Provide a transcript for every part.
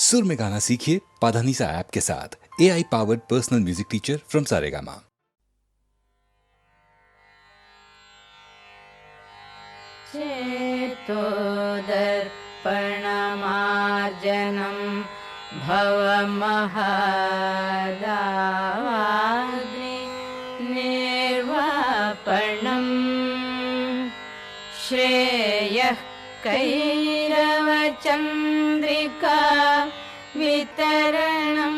सुर में गाना सीखिए पाधानीसा ऐप के साथ। AI powered personal music teacher from Saregama. चेतोदर्पणमार्जनं भवमहदाद्रि निर्वापणं श्रेयः कैरवचन्द्रिका वितरणं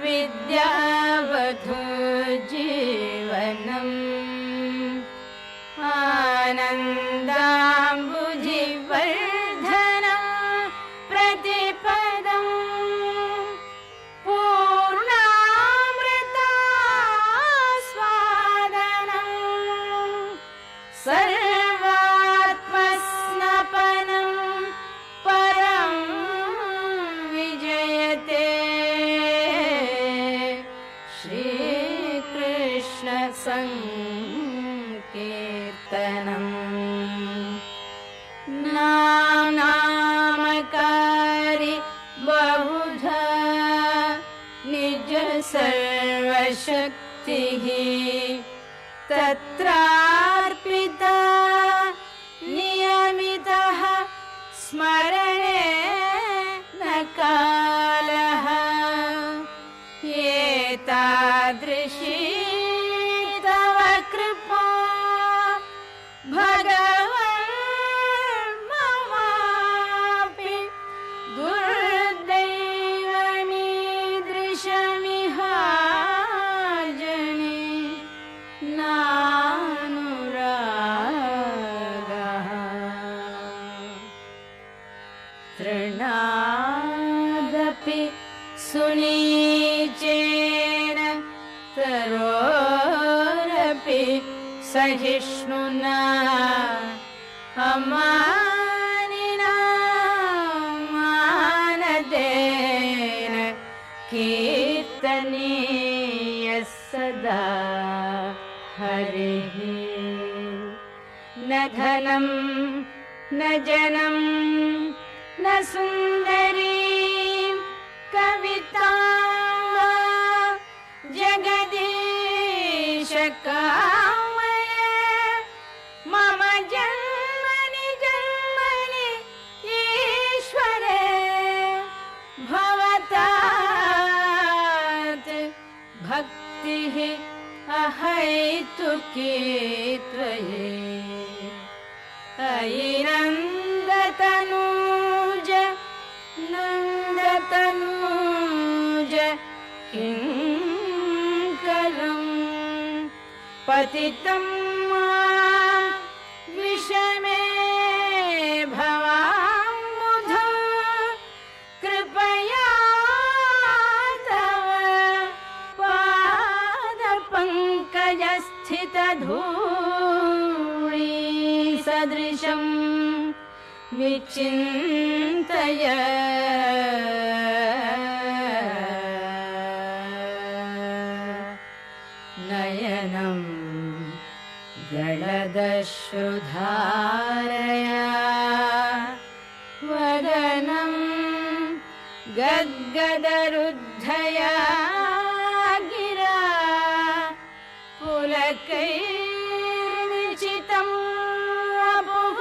विद्यावधूजीवनम् आनन्दाम्बुजिवर्धनं प्रतिपदं पूर्णामृतास्वादनं सर्वात्मस्नपनं परं विजयते श्रीकृष्ण संकीर्तनम् नामकारी बहुधा निज सर्वशक्तिः तत्रार्पिता नियमितः स्मरणे न कालः एतादृशी तव कृपा भगवन् ममापि दुर्दैवमीदृशमिहार्जने नानुरागः तृणादपि सुनीचेन तरोरपि सहिष्णुना अमानिना मानदेन कीर्तनीयः सदा हरिः। न धनं न जनं न सुन्दरी कविता जगदीश कामय मम जन्मनि जन्मनि ईश्वरे भवतात् भक्तिः अहैतुकी त्वयि अयि नन्दतनूज नन्दतनूज किं कलम् पतितं मां विषमे भवाम्बुधौ कृपया तव पादपङ्कजस्थितधूळी सदृशं विचिन्तय नयनं गलदश्रुधारया वदनं गद्गदरुद्धया गिरा पुलकैर्निचितं वपुः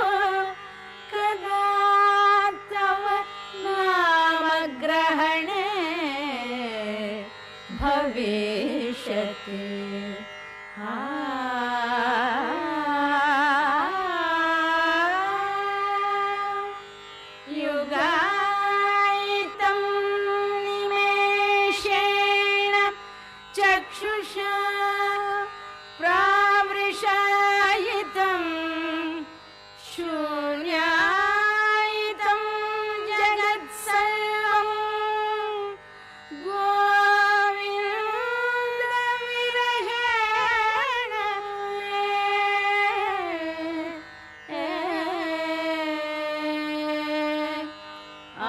कदा तव नामग्रहणे भविष्यति। युगायितं निमेषेण चक्षुषा प्रावृषायितं शून्यायितं जगत्सर्वं गोविन्दविरहेण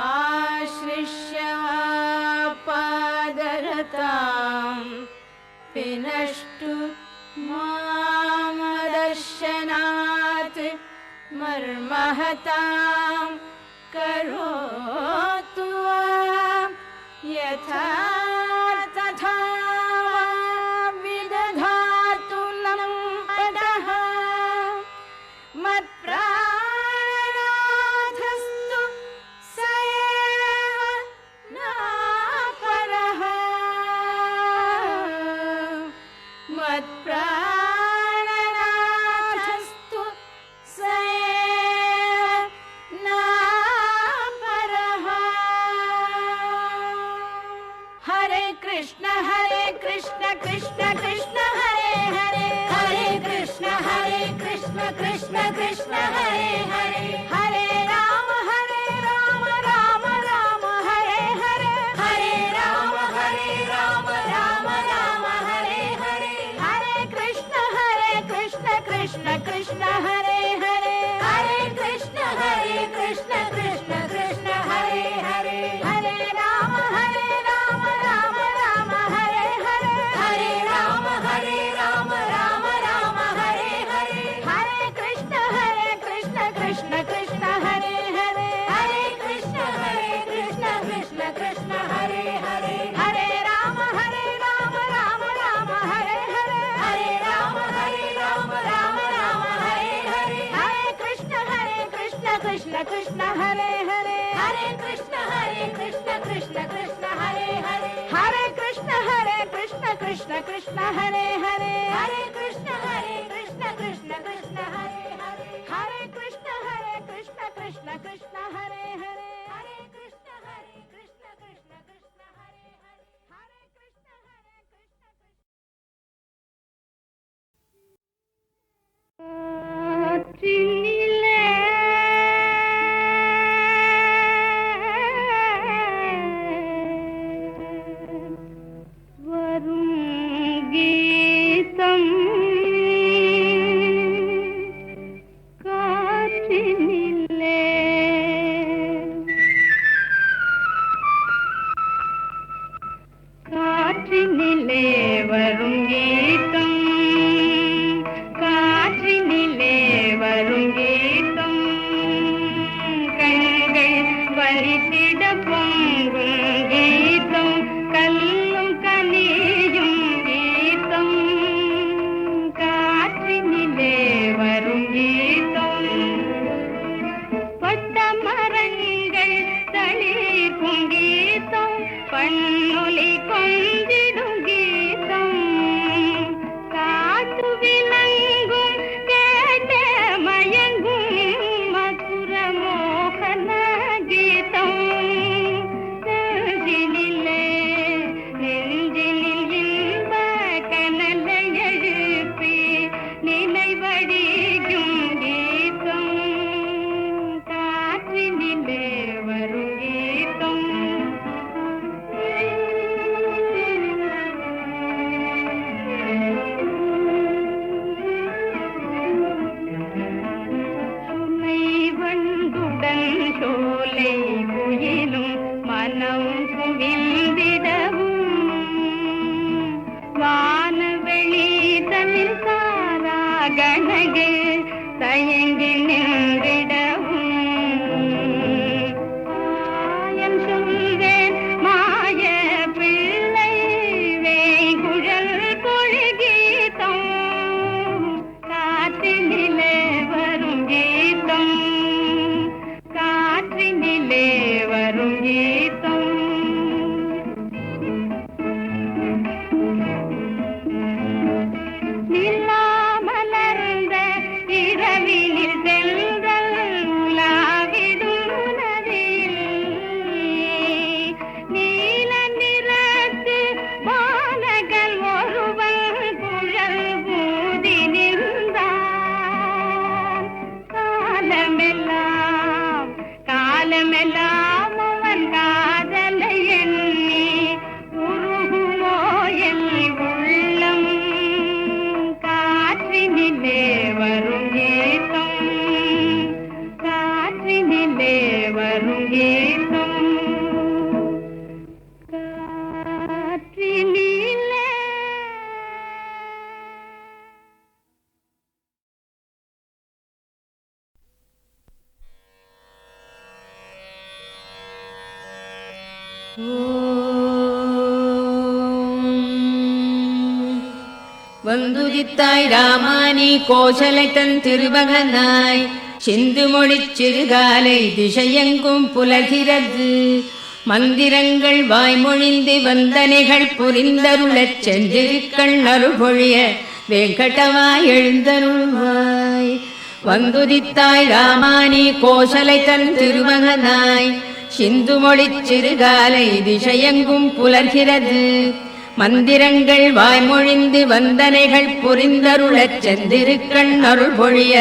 आश्लिष्य पादरतां विनष्टु मामदर्शनात् मर्महतां करोतु कृष्ण कृष्ण कृष्ण हरे हरे हरे कृष्ण कृष्ण कृष्ण हरे हरे हरे राम राम राम हरे हरे हरे राम राम राम हरे हरे हरे कृष्ण कृष्ण कृष्ण हरे हरे हरे कृष्ण कृष्ण कृष्ण हरे हरे हरे राम राम राम हरे हरे हरे राम राम हरे हरे हरे कृष्ण कृष्ण कृष्ण हरे हरे हरे कृष्ण कृष्ण कृष्ण हरे हरे हरे राम राम हरे हरे हरे राम राम हरे हरे हरे कृष्ण कृष्ण कृष्ण हरे हरे हरे कृष्ण कृष्ण हरे हरे हरे कृष्ण कृष्ण कृष्ण हरे हरे हरे कृष्ण कृष्ण कृष्ण हरे हरे हरे कृष्ण कृष्ण कृष्ण हरे हरे हरे कृष्ण कृष्ण कृष्ण हरे हरे हरे कृष्ण காற்றினிலே வரும் கீதம் காற்றினிலே காற்றினிலே வரும் கீதம் காற்றினிலே வரும் கீதம் கண்கள் வலித்திட பொங்கும் கீதம் கல்லும் கனியும் கீதம் காற்றினிலே வரும் கீதம் பட்ட மரங்கள் தளிர்க்கும் கீதம் பண்ணொலி கொண்டிடும் கீதம் காத்து விளங்கும் கேட்ட மயங்கும் மதுர மோகன கீதம் நெஞ்சினில் இன்ப கனலை எழுப்பி நினைவடிக்கும் கீதம் காற்றினிலே வரும் கீதம் சுமை வண்டுடன் சோலை குயிலும் மனம் குவிந்திடவும் வானவெளி தனில் சாரா கனகு தயங்கி நின்றிடவும் ஆயன் சொல்வேன் மாய பிள்ளை வேங்குழல் கொள்கீதம் காற்றினிலே வரும் கீதம் காற்றினிலே வரும் கீதம் நிலா மலர்ந்த இரவினில் செல்தல் உலாவிடும் நதியில் நீல நிறத்து பாலகன் ஒருவன் குழல் ஊதி நின்றான் காலமெல்லாம் அவன் காதலை எண்ணி உருகுமோ என் உள்ளம் காற்றினிலே வரும் கீதம் காற்றினிலே வரும் கீதம் காற்றினிலே வந்துதித்தாய் ராமானி கோசலை தன் திருமகனாய் சிந்து மொழிச் சிறுகாலை திசையெங்கும் புலகிறது மந்திரங்கள் வாய்மொழிந்து வந்தனைகள் புரிந்தருளச் சென்றிருக்கள் அருள்பொழிய வெங்கடவாய் எழுந்தருள்வாய் வந்துதித்தாய் ராமானி கோசலை தன் திருமகனாய் சிந்து மொழிச் சிறுகாலை திசையெங்கும் புலர்கிறது மந்திரங்கள் வாய்மொழிந்து வந்தனைகள் புரிந்தருளச் செந்திருக்கண் அருள் பொழிய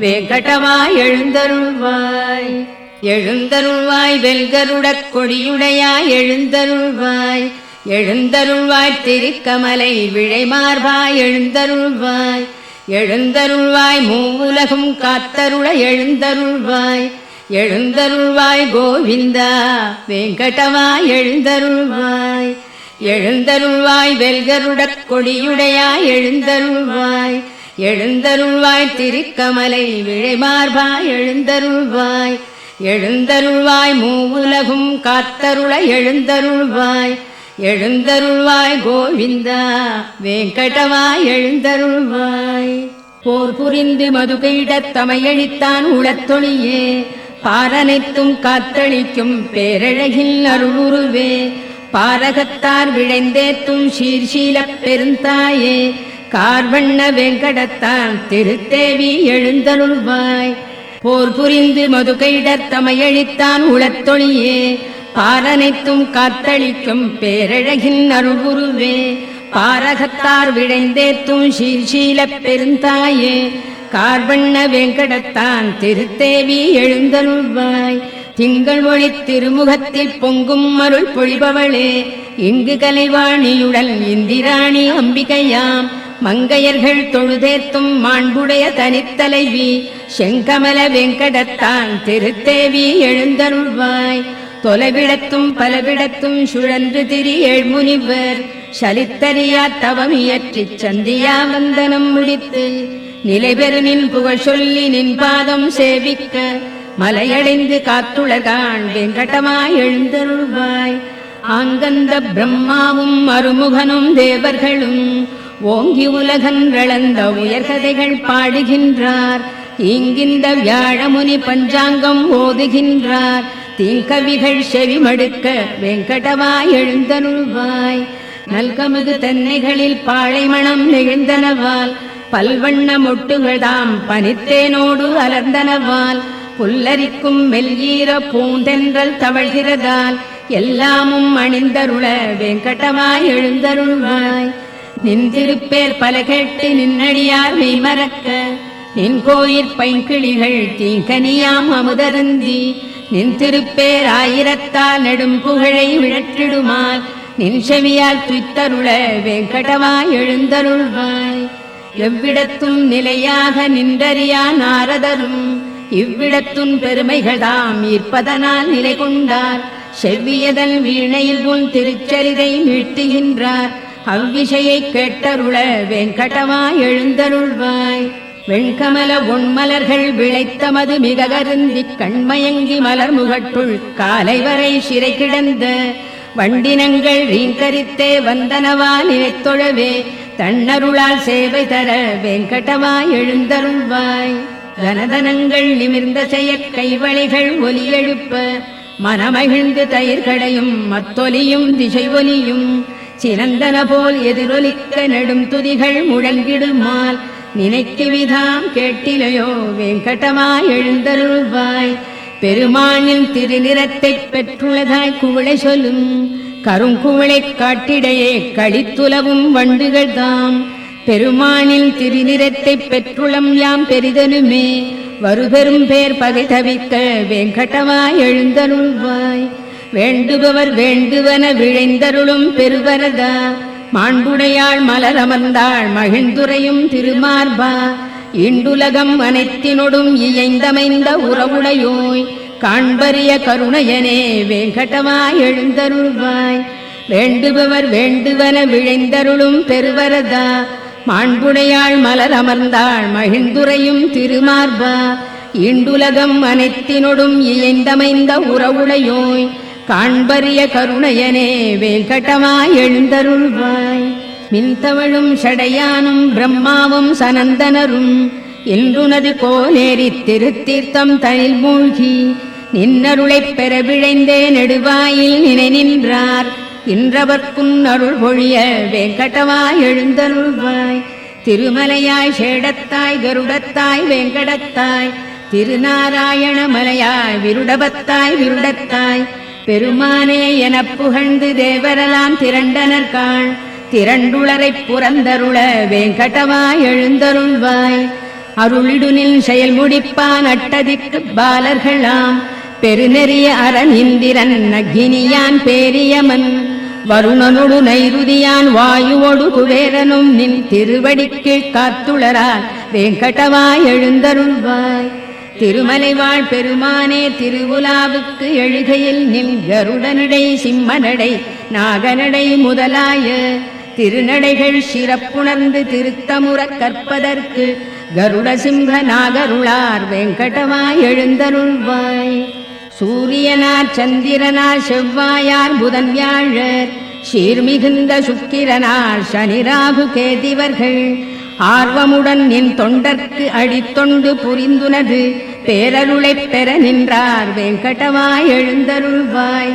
வேங்கடவா எழுந்தருள்வாய். எழுந்தருள்வாய் வெல்கருடக் கொடியுடையாய் எழுந்தருள்வாய். எழுந்தருள்வாய் திருக்கமலை விழைமார்பாய் எழுந்தருள்வாய். எழுந்தருள்வாய் மூவுலகும் காத்தருள எழுந்தருள்வாய். எழுந்தருள்வாய் கோவிந்தா வேங்கடவா எழுந்தருள்வாய். எழுந்தருள்வாய் வெல்கருடக் கொடியுடையாய் எழுந்தருள்வாய். எழுந்தருள்வாய் திருக்கமலை விழைமார்பாய் எழுந்தருள்வாய். எழுந்தருள்வாய் மூவுலகும் காத்தருள எழுந்தருள்வாய். எழுந்தருள்வாய் கோவிந்தா வேங்கடவா எழுந்தருள்வாய். போர் புரிந்து மதுகையிடத் தமையழித்தான் உளத்தொழியே பாரனைத்தும் காத்தளிக்கும் பேரழகில் அருளுருவே. பாரகத்தார் விழைந்தேத்தும் சீர்ஷீலப் பெருந்தாயே கார்வண்ண வேங்கடத்தான் திருத்தேவி எழுந்தருள்வாய். போர் புரிந்து மதுகையிடத் தமையழித்தான் உளத்தொழியே பாரனைத்தும் காத்தளிக்கும் பேரழகின் அருள்குருவே. பாரகத்தார் விழைந்தேத்தும் சீர்ஷீலப் பெருந்தாயே கார்வண்ண வேங்கடத்தான் திருத்தேவி எழுந்தருள்வாய். திங்கள் ஒளி திருமுகத்தில் பொங்கும் அருள் பொழிபவளே இங்கு கலைவாணியுடன் இந்திராணி அம்பிகையாம். மங்கையர்கள் தொழுதேத்தும் மாண்புடைய தனித்தலைவி செங்கமல வேங்கடத்தான் திருத்தேவி எழுந்தருள்வாய். தொலைவிடத்தும் பலவிடத்தும் சுழன்று திரி ஏழ்முனிவர் சலித்தறியா தவமியற்றிச் சந்தியா வந்தனம் முடித்து நிலைபெறு நின் புகழ் சொல்லி நின் பாதம் சேவிக்க மலையடைந்து காத்துலகான் வெங்கடமாய் எழுந்தருள்வாய். ஆங்கந்த பிரம்மாவும் அருமுகனும் தேவர்களும் ஓங்கி உலகன்றளந்த உயர்கதைகள் பாடுகின்றார். இங்கிந்த வியாழமுனி பஞ்சாங்கம் ஓதுகின்றார். தீங்கவிகள் செவிமடுக்க வெங்கடவா எழுந்தருள்வாய். நல்கமுது தென்னைகளில் பாழைமணம் நெகிழ்ந்தனவால் பல்வண்ண மொட்டுகள்தாம் பனித்தேனோடு அலர்ந்தனவால் புல்லரிக்கும் மெல்ஈர பூந்தென்றல் தவழ்கிறதால் எல்லாமும் அணிந்தருள வெங்கடவா எழுந்தருள்வாய். நின் திருப்பேர் பல கேட்டு நின்னடியார் மெய்மறக்க நின் கோயிற் பைங்கிளிகள் தீங்கனியாம் அமுதருந்தி நின் திருப்பேர் ஆயிரத்தால் நெடும் புகழை விழற்றிடுமால் நின் செவியால் துய்த்தருள வெங்கடவா எழுந்தருள்வாய். எவ்விடத்தும் நிலையாக நின்றறியா நாரதரும் இவ்விடத்துன் பெருமைகள்தாம் ஈர்ப்பதனால் நிலை கொண்டார். செவ்வியதன் வீணையில் உன் திருச்சரிதை மீட்டுகின்றார். அவ்விஷயை கேட்டருள வெங்கடவா எழுந்தருள்வாய். வெண்கமல ஒன்மலர்கள் விளைத்தமது மிக கருந்தி கண்மயங்கி மலர் முகட்டுள் காலை வரை சிறை கிடந்த வண்டினங்கள் ரீங்கரித்தே வந்தனவா நினைத்தொழவே தன்னருளால் சேவை தர வெங்கடவா எழுந்தருள்வாய். கனதனங்கள் நிமிர்ந்த செய்ய கைவளைகள் ஒலி எழுப்ப மனமகிழ்ந்து தயிர்களையும் மத்தொலியும் திசை ஒலியும் சினந்தன போல் எதிரொலிக்க நெடும் துதிகள் முழங்கிடுமால் நினைக்குவிதாம் கேட்டிலையோ வெங்கடவா எழுந்தருள்வாய். பெருமானின் திருநிறத்தைப் பெற்றுள்ளதாய் குவளை சொல்லும் கருங்குவளை காட்டிடையே கடித்துலவும் வண்டுகள் தாம். பெருமானின் திருநிறத்தைப் பெற்றுளம் யாம் பெரிதனுமே வருபெரும் பேர் பகை தவிக்க வெங்கடவா எழுந்தருள்வாய். வேண்டுபவர் வேண்டுவன விழைந்தருளும் பெருவரதா மாண்புடையாள் மலர் அமர்ந்தாள் மகிழ்ந்துரையும் திருமார்பா. இண்டுலகம் அனைத்தினொடும் இயைந்தமைந்த உறவுடையோய் காண்பரிய கருணையனே வெங்கடவா எழுந்தருள்வாய். வேண்டுபவர் வேண்டுவன விழைந்தருளும் பெருவரதா மாண்புடையாள் மலர் அமர்ந்தாள் மகிழ்ந்துரையும் திருமார்பா. இண்டுலகம் அனைத்தினொடும் இயைந்தமைந்த உறவுடையோய் காண்பரிய கருணையனே வெங்கடவா எழுந்தருள்வாய். மின்தவழும் சடையானும் பிரம்மாவும் சனந்தனரும் இன்றுனது கோலேறி திருத்தீர்த்தம் தனில் மூழ்கி நின்னருளைப் பெற விழைந்தே நெடுவாயில் நினை நின்றார். இன்றவர்க்குன் அருள் பொழிய வெங்கடவா எழுந்தருள்வாய். திருமலையாய் சேடத்தாய் கருடத்தாய் வெங்கடத்தாய் திருநாராயண மலையாய் விருடபத்தாய் விருடத்தாய் பெருமானே எனப் புகழ்ந்து தேவரலாம் திரண்டனர்காள் திரண்டுளரைப் புறந்தருள வேங்கடவா எழுந்தருள்வாய். அருளிடுனில் செயல் முடிப்பான் அட்டதிக்கு பாலர்களாம் பெருநெறிய அரண் இந்திரன் அக்னியான் பேரியமன் வருணனொடு நைருதியான் வாயுவொடு குபேரனும் நின் திருவடிக்கீழ் காத்துளரால் வேங்கடவா எழுந்தருள்வாய். திருமலைவாழ் பெருமானே திருவுலாவுக்கு எழுகையில் நின் கருடனடை சிம்மனடை நாகனடை முதலாய திருநடைகள் சிறப்புணர்ந்து திருத்தமுறக் கற்பதற்கு கருட சிம்ஹ நாகருளார் வேங்கடவா எழுந்தருள்வாய். சூரியனார் சந்திரனார் செவ்வாயார் புதன் வியாழர் சீர்மிகுந்த சுக்கிரனார் சனிராகு கேதிவர்கள் ஆர்வமுடன் என் தொண்டர்க்கு அடித்தொண்டு புரிந்துனது பேரருளைப் பெற நின்றார் வேங்கடவா எழுந்தருள்வாய்.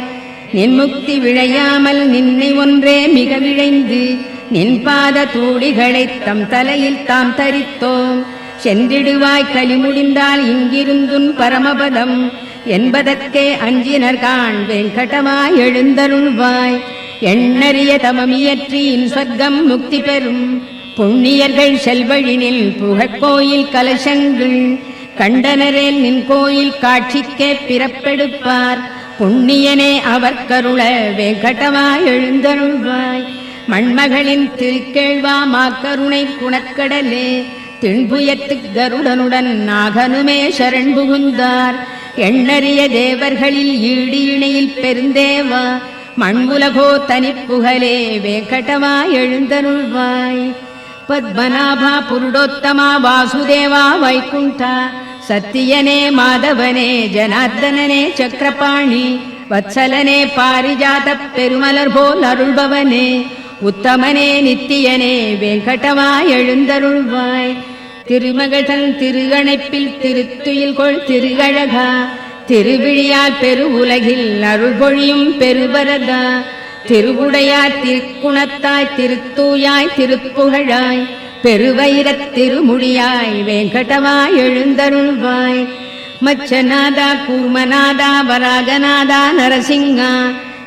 நின் முக்தி விழையாமல் நின்னை ஒன்றே மிக விழைந்து நின் பாத தூளிகளைத் தம் தலையில் தாம் தரித்தோம். சென்றிடுவாய் கலி முடிந்தால் இங்கிருந்துன் பரமபதம் என்பதற்கே அஞ்சினர்கான் வேங்கடவா எழுந்தருள்வாய். எண்ணறிய தமமியற்றியின் சொர்க்கம் முக்தி பெறும் புண்ணியர்கள் செல்வழினில் புகழ்கோயில் கலசங்கள் கண்டனரேல் நின் கோயில் காட்சிக்கே பிறப்பெடுப்பார் புண்ணியனே அவர் கருள வேங்கடவா எழுந்தருள்வாய். மண்மகளின் திருக்கேழ்வா மாக்கருணை குணக்கடலே திண்புயத்து கருடனுடன் நாகனுமே சரண் புகுந்தார். எண்ணறிய தேவர்களில் ஈடு இணையில் பெருந்தேவா மண்புலகோ தனிப்புகழே வேங்கடவா எழுந்தருள்வாய். பத்மநாபா புருடோத்தமா வாசுதேவா வைகுண்டா சத்தியனே மாதவனே ஜனார்தனனே சக்கரபாணி வத்சலனே பாரிஜாத பெருமலர் போல் அருள்பவனே உத்தமனே நித்தியனே வேங்கடவா எழுந்தருள்வாய். திருமகதன் திருகணைப்பில் திருத்துயில் கொள் திருகழகா திருவிழியால் பெரு உலகில் அருள் பொழியும் பெருவரதா திருவுடையாய் திருக்குணத்தாய் திருத்தூயாய் திருப்புகழாய் பெருவைரத் திருமுடியாய் வேங்கடவா எழுந்தருள்வாய். மச்சநாதா கூர்மநாதா வராகநாதா நரசிங்கா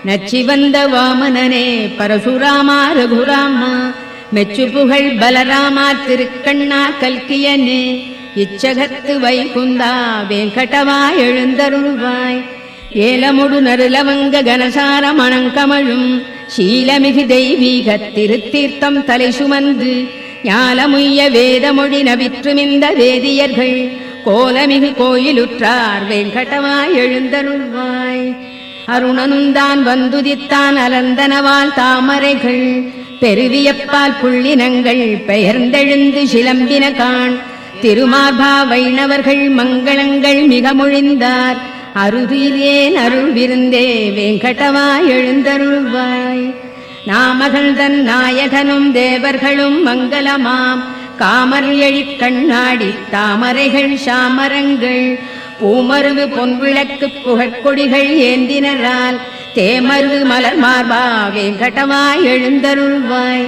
நச்சிவந்த வாமனனே பரசுராமா ரகுராமா மெச்சு புகழ் பலராமா திருக்கண்ணா கல்கியனே இச்சகத்து வைகுந்தா வேங்கடவா எழுந்தருள்வாய். ஏலமுடு நருலவங்க கனசார மணங்கமழும் சீலமிகு தெய்வீக திருத்தீர்த்தம் தலை சுமந்து ஞாலமுய்ய வேதமொழி நவிற்றுமிந்த வேதியர்கள் கோலமிகு கோயிலுற்றார் வேங்கடவா எழுந்தருள்வாய். அருணனுந்தான் வந்துதித்தான் அலந்தனவால் தாமரைகள் பெருவியப்பால் புள்ளினங்கள் பெயர்ந்தெழுந்து சிலம்பின காண் திருமார்பா வைணவர்கள் மங்களங்கள் மிக மொழிந்தார் அருதிலேன் அருள் விருந்தே வேங்கடவா எழுந்தருள்வாய். நாமகள்தன் நாயகனும் தேவர்களும் மங்களமாம் காமர் எழிற் கண்ணாடி தாமரைகள் சாமரங்கள் பூமருவு பொன்விளக்கு புகழ்கொடிகள் ஏந்தினரால் தேமருவு மலர் மார்பா வேங்கடவா எழுந்தருள்வாய்.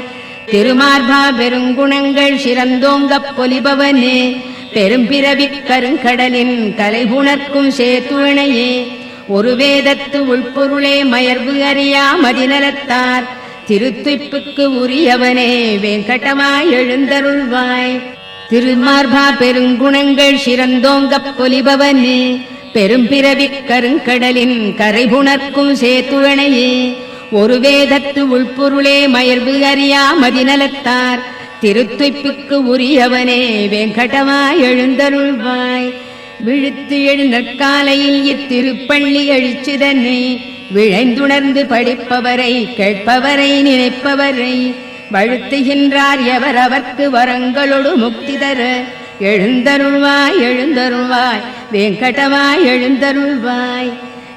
திருமார்பா பெருங்குணங்கள் சிறந்தோங்கப் பொலிபவனே பெரும்பிறவிக் கருங்கடலின் கலைபுணர்க்கும் சேத்துணையே ஒரு வேதத்து உள்பொருளே மயர்வு அறியா மதிநலத்தார் திருத்துய்ப்புக்கு உரியவனே வேங்கடவா எழுந்தருள்வாய். திருமார்பா பெருங்குணங்கள் சிறந்தோங்கப் பொலிபவனே பெரும்பிறவிக் கருங்கடலின் கரைபுணர்க்கும் சேத்துணையே ஒரு வேதத்து உள்பொருளே மயர்வு அறியா மதிநலத்தார் திருத்துய்ப்புக்கு உரியவனே வேங்கடவா எழுந்தருள்வாய். விழுத்து எழுநற்காலையில் இத்திருப்பள்ளி எழுச்சிதனை விழைந்துணர்ந்து படிப்பவரை கேட்பவரை நினைப்பவரை வழுத்துகின்றார் எவர் அவர்க்கு வரங்களொடு முக்தி தர எழுந்தருள்வாய் எழுந்தருள்வாய் வேங்கடவா எழுந்தருள்வாய்.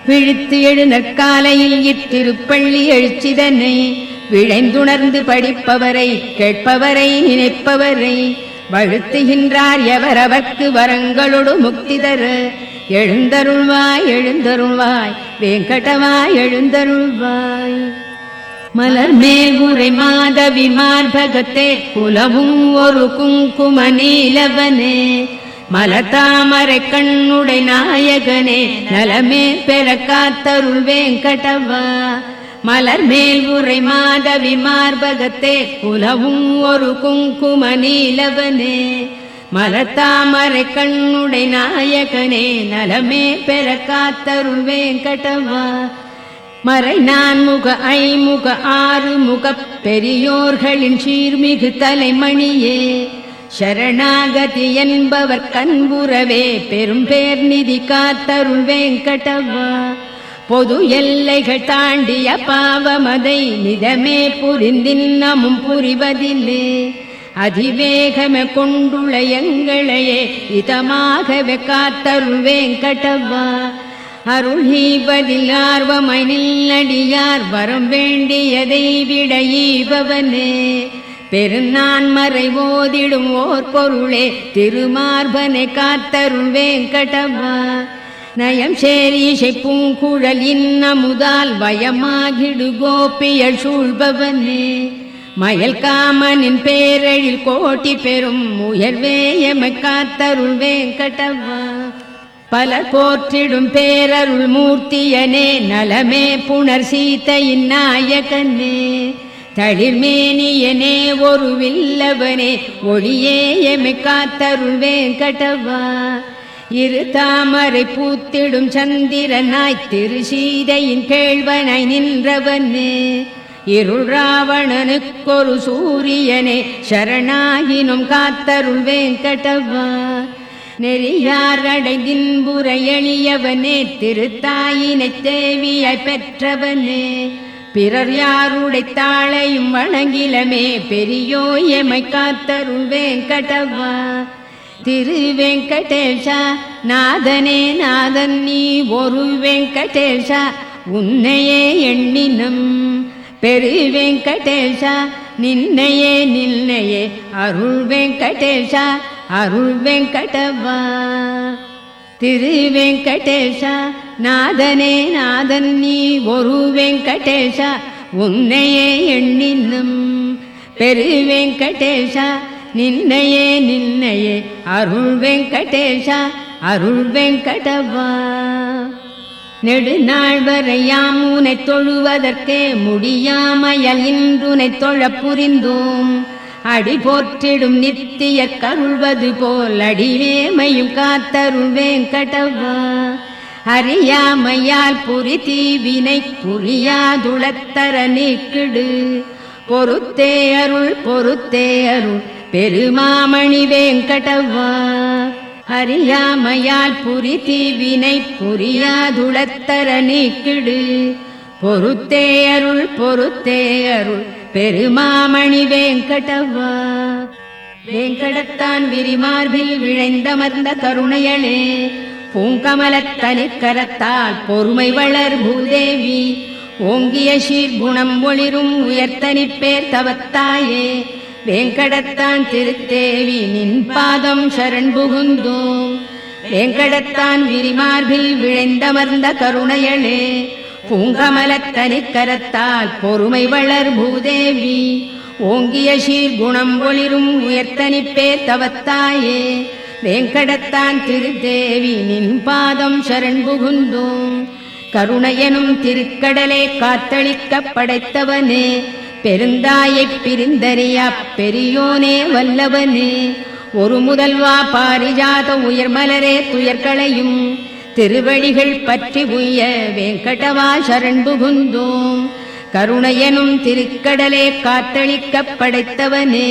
விழித்து எழுநற்காலையில் இத்திருப்பள்ளி எழுச்சிதனை விழைந்துணர்ந்து படிப்பவரை கேட்பவரை நினைப்பவரை வழுத்துகின்றார் எவர் அவர்க்கு வரங்களொடு முக்தி தர எழுந்தருள்வாய் எழுந்தருள்வாய் வேங்கடவா எழுந்தருள்வாய். மலர் மேகுரை மாதவி மார்பகத்தே குலவும் ஒரு குங்கும நீலவனே மலதாமரை கண்ணுடை நாயகனே நலமே பெற காத்தருள் வேங்கடவா. மலர் மேல் உரை மாதவி மார்பகத்தே குலவும் ஒரு குங்கும நீலவனே மலர்த்தாமரை கண்ணுடை நாயகனே நலமே பெற காத்தருள் வேங்கடவா மறை நான்முக ஐமுக ஆறுமுக பெரியோர்களின் சீர்மிகு தலைமணியே சரணாகதி என்பவர் கண்புறவே பெரும் பேர் நிதி காத்தருள் வேங்கடவா பொது எல்லைகள் தாண்டிய பாவமதை நிதமே புரிந்தின்னமும் புரிவதில்லே அதிவேகமே கொண்டுள்ள எங்களையே இதமாகவே காத்தருள் வேங்கடவா அருள் ஈவதில் ஆர்வமாய் நில்லடியார் வரம் வேண்டியதை விட ஈபவனே பெருநான் மறை ஓதிடும் ஓர் பொருளே திருமார்பனை காத்தருள் வேங்கடவா நயம் சேரீசை பூங்குழல் இன்னமுதால் வயமாகிடு கோபியல் சூழ்பவனே மயல் காமனின் பேரழில் கோட்டி பெறும் உயர்வே எமை காத்தருள் வேங்கடவா பலர் போற்றிடும் பேரருள் மூர்த்தியனே நலமே புனர் சீதையின் நாயகனே தளிர்மேனியனே ஒரு வில்லவனே ஒளியே எமை காத்தருள் வேங்கடவா இரு தாமரை பூத்திடும் சந்திரனாய் திரு சீதையின் கேள்வனாய் நின்றவனே இருள் ராவணனுக்கொரு சூரியனே சரணாகினும் காத்தருள் வேங்கடவா நெறியார் அடைதின்புற எளியவனே திருத்தாயினை தேவியாய் பெற்றவனே பிறர் யாருடை தாளையும் வணங்கிலமே பெரியோ எமை காத்தருள் வேங்கடவா திரு வெங்கடேஷா நாதனே நாதன் நீ ஒரு வெங்கடேஷா உன்னையே எண்ணினம் பெரு வெங்கடேஷா நின்னையே நின்னையே அருள் வெங்கடேஷா அருள் வெங்கடவா திரு வெங்கடேஷா நாதனே நாதன் நீ ஒரு வெங்கடேஷா உன்னையே எண்ணினும் பெரு வெங்கடேஷா நின்னையே நின்னையே அருள் வெங்கடேஷா அருள் வெங்கடவா நெடுநாள் வரையாம் உனை தொழுவதற்கே முடியாமையல் இன்றுனை தொழ புரிந்தோம் அடி போற்றிடும் நித்திய கருள்வது போல் அடிவேமையும் காத்தருள் வேங்கடவா அறியாமையால் புரி தீவினை புரியாதுளத்தர நீக்கிடு பொறுத்தே அருள் பெருமாமணி வேங்கடவா அறியாமையால் புரி தீவினை புரியாதுளத்தர நீக்கிடு பொறுத்தே அருள் பெருமாமணி வேங்கடவா வேங்கடத்தான் விரிமார்பில் விழைந்தமர்ந்த கருணையளே பூங்கமலத்தனிற் கரத்தால் பொறுமை வளர் பூதேவி ஓங்கிய சீர்குணம் ஒளிரும் உயர்த்தனிப்பேர் தவத்தாயே வேங்கடத்தான் திருத்தேவி நின் பாதம் சரண் புகுந்தோம் வேங்கடத்தான் விரிமார்பில் விழைந்தமர்ந்த கருணையளே பூங்கமலத்தனிற் கரத்தால் பொறுமை வளர் பூதேவி ஓங்கிய சீர்குணம் ஒளிரும் உயர்த்தனிப்பேர் தவத்தாயே வேங்கடத்தான் திருத்தேவி நின் பாதம் சரண் புகுந்தோம் கருணையனும் திருக்கடலே காத்தளிக்க படைத்தவனே பெருந்தாயைப் பிரிந்தறியா பெரியோனே வல்லவனே ஒரு முதல்வா பாரிஜாத உயர்மலரே துயர்களையும் திருவடிகள் பற்றி உய்ய வேங்கடவா சரண் புகுந்தோம் கருணையனும் திருக்கடலே காத்தளிக்க படைத்தவனே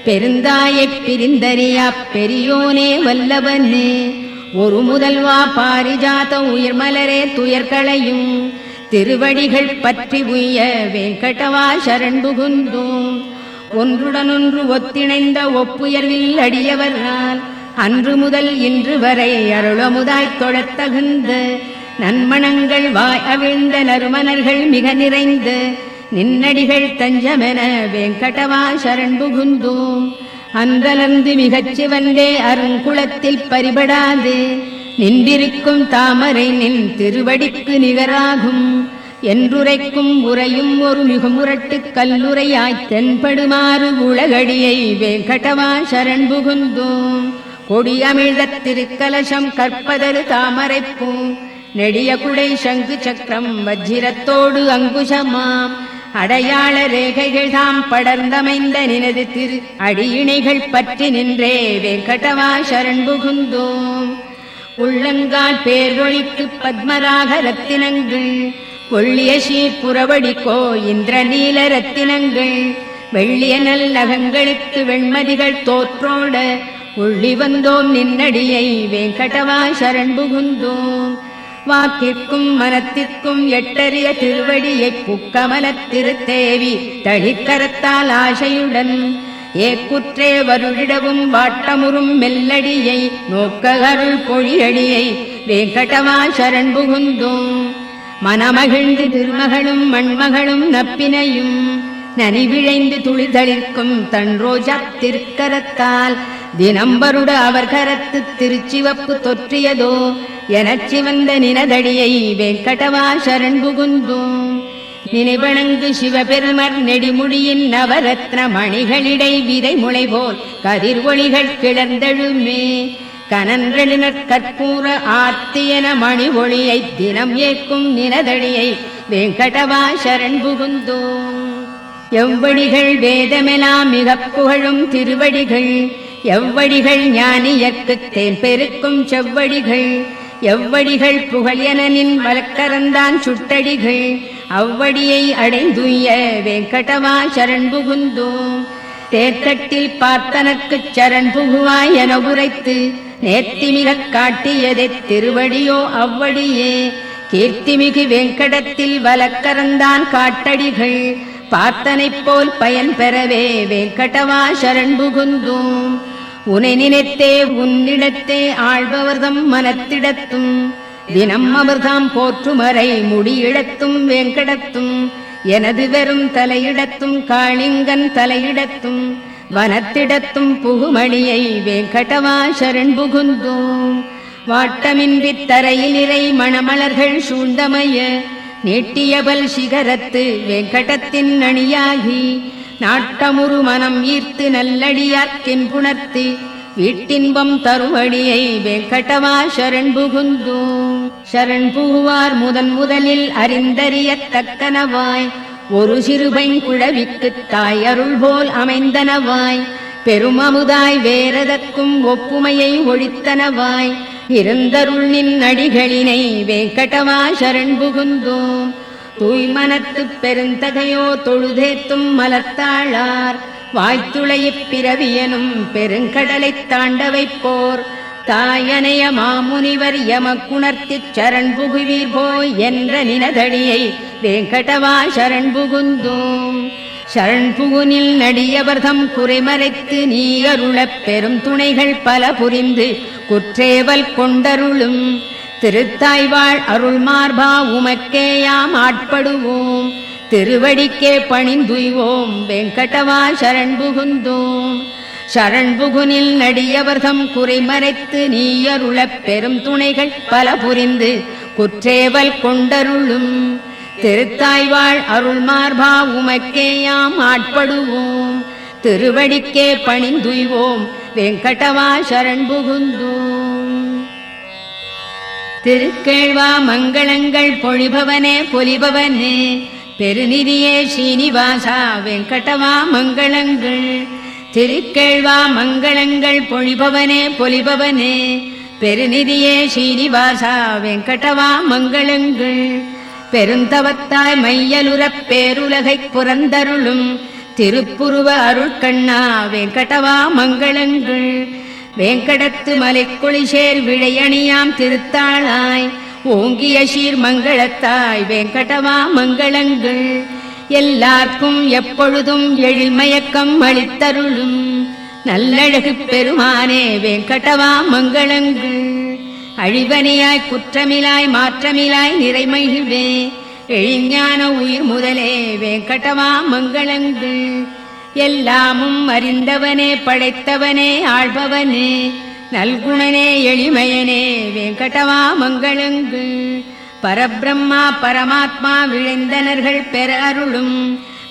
பெருந்தாயைப் பிரிந்தறியா பெரியோனே வல்லவனே ஒரு முதல்வா பாரிஜாத உயர்மலரே துயர்களையும் திருவடிகள் பற்றி உய்ய வேங்கடவா சரண் புகுந்தோம் ஒன்றுடனொன்று ஒத்திணைந்த ஒப்புயர்வில் அடியவரால் அன்று முதல் இன்று வரை அருளமுதாய்த் தொழத் தகுந்த நன்மணங்கள் வாய் அவிழ்ந்த நறுமணர்கள் மிக நிறைந்த நின்னடிகள் தஞ்சமென வேங்கடவா சரண் புகுந்தோம் அன்றலர்ந்து மிகச் சிவந்தே அருங்குளத்தில் பரிபடாது நின்றிருக்கும் தாமரை நின் திருவடிக்கு நிகராகும் என்றுரைக்கும் உரையும் ஒரு மிகுமுரட்டு கல்லுரையாய்த் தென்படுமாறு உலகடியை வேங்கடவா சரண் புகுந்தோம் கொடியமிழ்த திருக்கலசம் கற்பதரு தாமரைப்பூ நெடிய குடை சங்கு சக்கரம் வஜ்ரத்தோடு அங்குஷமாம் அடையாள ரேகைகள் தாம் படர்ந்தமைந்த நினது திரு அடியிணைகள் பற்றி நின்றே வெங்கடவா சரண் புகுந்தோம். உள்ளங்கால் பேரொழிக்கு பத்மராக ரத்தினங்கள் கொள்ளிய சீர்புறவடிக்கோ இந்திர நீல ரத்தினங்கள் வெள்ளிய நல்லகங்களுக்கு வெண்மதிகள் தோற்றோட உள்ளி வந்தோம் நின்னடியை வெங்கடவா சரண் புகுந்தோம். வாக்கிற்கும் மனத்திற்கும் எட்டறிய திருவடியை புக்கமலத் திருத்தேவி தளிக்கரத்தால் ஆசையுடன் ஏக்குற்றே வருளிடவும் வாட்டமுறும் மெல்லடியை நோக்க அருள் பொழியடியை வெங்கடவா சரண் புகுந்தோம். மனமகிழ்ந்து திருமகளும் மண்மகளும் நப்பினையும் நனிவிழைந்து துளிதளிர்க்கும் தன் ரோஜா திருக்கரத்தால் தினம்பருட அவர் கரத்து திருச்சிவப்பு தொற்றியதோ எனச் சிவந்த நினதடியை வெங்கடவா சரண் புகுந்தோம். நினைவணங்கு சிவபெருமர் நெடிமுடியின் நவரத்ன மணிகளிடை விதை முளை போல் கதிர் ஒளிகள் கிளர்ந்தெழுமே கனன்றெழுநற் கற்பூர ஆர்த்தியன மணி ஒளியை தினம் ஏற்கும் நினதடியை வெங்கடவா சரண் புகுந்தோம். எவ்வடிகள் வேதமெலாம் மிகப் புகழும் திருவடிகள் எவ்வடிகள் ஞானியர்க்குத் தேன் பெருக்கும் செவ்வடிகள் எவ்வடிகள் புகழெனின் வழக்கரந்தான் சுட்டடிகள் அவ்வடியை அடைந்துய வெங்கடவா சரண் புகுந்தோம். தேர்தட்டில் பார்த்தனர்க்குச் சரண் புகுவாய் என உரைத்து நேர்த்திமிகக் காட்டியதை திருவடியோ அவ்வடியே கீர்த்திமிகு வெங்கடத்தில் வழக்கரந்தான் காட்டடிகள் பார்த்தனைப் போல் பயன் பெறவே வெங்கடவா சரண் புகுந்தோம். உனை நினைத்தே உன்னிடத்தே ஆழ்பவர்தம் மனத்திடத்தும் தினம் அவர்தாம் போற்றுமறை முடியிடத்தும் வெங்கடத்தும் எனது வெறும் தலையிடத்தும் காளிங்கன் தலையிடத்தும் வனத்திடத்தும் புகுமணியை வெங்கடவா சரண் புகுந்தோம். வாட்டமின்றி தரையில் இறை மணமலர்கள் சூழ்ந்தமைய நீட்டியபல் சிகரத்து வெங்கடத்தின் அணியாகி நாட்டமுறு மனம் ஈர்த்து நல்லடியார்க்கின் புணர்த்து வீட்டின்பம் தருவடியை வெங்கடவா சரண் புகுந்தோம். சரண் புகுவார் முதலில் அறிந்தறியத்தக்கனவாய் ஒரு சிறுபைங்குழவிக்குத் தாய் அருள் போல் அமைந்தனவாய் பெருமமுதாய் வேறதற்கும் ஒப்புமையை ஒழித்தனவாய் இருந்தருள் நின் அடிகளினை வெங்கடவா சரண் புகுந்தோம். தூய்மனத்துப் பெருந்தகையோ தொழுதேத்தும் மலத்தாளார் வாய்த்துளையிப் பிறவியனும் பெருங்கடலைத் தாண்ட வைப்போர் தாயனைய மாமுனிவர் எமக்குணர்த்திச் சரண் புகுவீர் போய் என்ற நினதடியை வெங்கடவா சரண் புகுந்தோம். சரண் புகுனில் நடியவர்தம் குறைமறைத்து நீ அருளப் பெரும் துணைகள் பல புரிந்து குற்றேவல் கொண்டருளும் திருத்தாய்வாழ் அருள் மார்பா உமக்கேயாம் ஆட்படுவோம் திருவடிக்கே பணிந்துய்வோம் வெங்கடவா சரண் புகுந்தோம். சரண் புகுனில் நடியவர்தம் குறைமறைத்து நீ அருளப் பெரும் துணைகள் பல புரிந்து குற்றேவல் கொண்டருளும் திருத்தாய்வாழ் அருள் மார்பா உமக்கேயாம் ஆட்படுவோம் திருவடிக்கே பணிந்துய்வோம் வெங்கடவா சரண் புகுந்தோம். திருக்கேழ்வா மங்களங்கள் பொழிபவனே பொலிபவனே பெருநிதியே ஸ்ரீனிவாசா வெங்கடவா மங்களங்கள் திருக்கேழ்வா மங்களங்கள் பொழிபவனே பொலிபவனே பெருநிதியே ஸ்ரீனிவாசா வெங்கடவா மங்களங்கள் பெருந்தவத்தாய் மையலுறப் பேருலகைப் புறந்தருளும் திருப்புருவ அருட்கண்ணா வெங்கடவா மங்களங்கள் வேங்கடத்து மலைக்குளிசேர் விழையணியாம் திருத்தாளாய் ஓங்கிய சீர் மங்களத்தாய் வெங்கடவா மங்களங்கள் எல்லார்க்கும் எப்பொழுதும் எழில்மயக்கம் அளித்தருளும் நல்லழகு பெருமானே வெங்கடவா மங்களங்கள் அழிவனியாய் குற்றமிலாய் மாற்றமிலாய் நிறைமகிழ்வே எழிஞான உயிர் முதலே வெங்கடவா மங்களங்கள் எல்லாமும் அறிந்தவனே படைத்தவனே ஆள்பவனே நல்குணனே எளிமையனே வெங்கடவா மங்களங்கள் பரபிரம்மா பரமாத்மா விழைந்தனர்கள் பெற அருளும்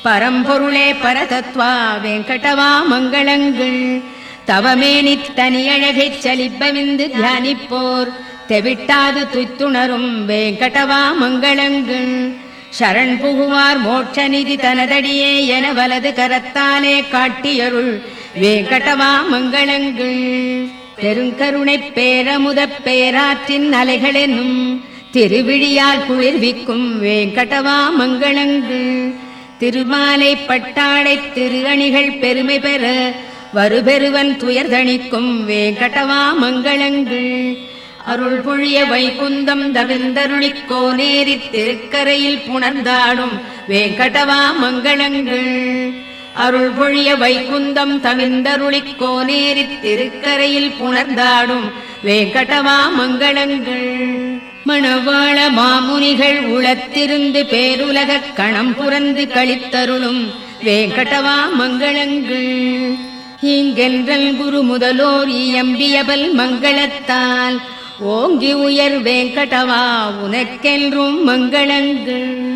பரம்பொருளே பரதத்வா வெங்கடவா மங்களங்கள் தவமேனித் தனியழகைச் சலிப்பவிந்து தியானிப்போர் தெவிட்டாது துய்த்துணரும் வேங்கடவா மங்களங்கள். சரண் புகுவார் மோட்ச நிதி தனதடியே என வலது கரத்தாலே காட்டியருள் வேங்கடவா மங்களங்கள். பெருங்கருணை பேரமுதப் பேராற்றின் அலைகளென்னும் திருவிழியால் குளிர்விக்கும் வேங்கடவா மங்களங்கள். திருமாலை பட்டாடை திரு அணிகள் பெருமை பெற வருபெருவன் துயர்தணிக்கும் வேங்கடவா மங்களங்கள். அருள் பொழிய வைகுந்தம் தவிர்ந்தருளிக் கோனேரி திருக்கரையில் புணர்ந்தாடும் வேங்கடவா மங்களங்கள். அருள் பொழிய வைகுந்தம் தவிர்ந்தருளிக் கோனேரி திருக்கரையில் புணர்ந்தாடும் வேங்கடவா மங்களங்கள். மணவாள மாமுனிகள் உளத்திருந்து பேருலகக் கணம் புரந்து கழித்தருளும் வேங்கடவா மங்களங்கள். இங்கென்றல் குரு முதலோர் இயம்பியபல் மங்களத்தால் ஓங்கி உயர் வேங்கடவா உனக்கென்றும் மங்களங்கள்.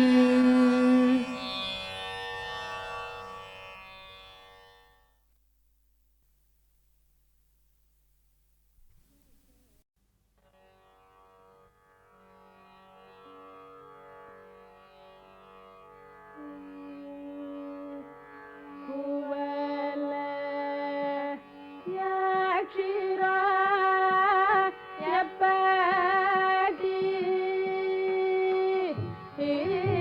எப்படி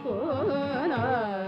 Swara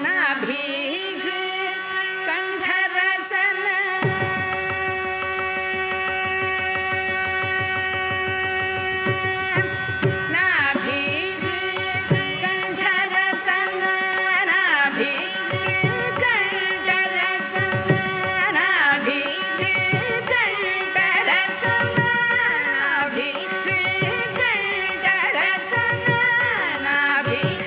नाभीः कण्ठरसन नाभीः कण्ठरसन नाभीः कण्ठरसन नाभीः कण्ठरसन नाभीः कण्ठरसन नाभीः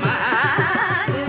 மாது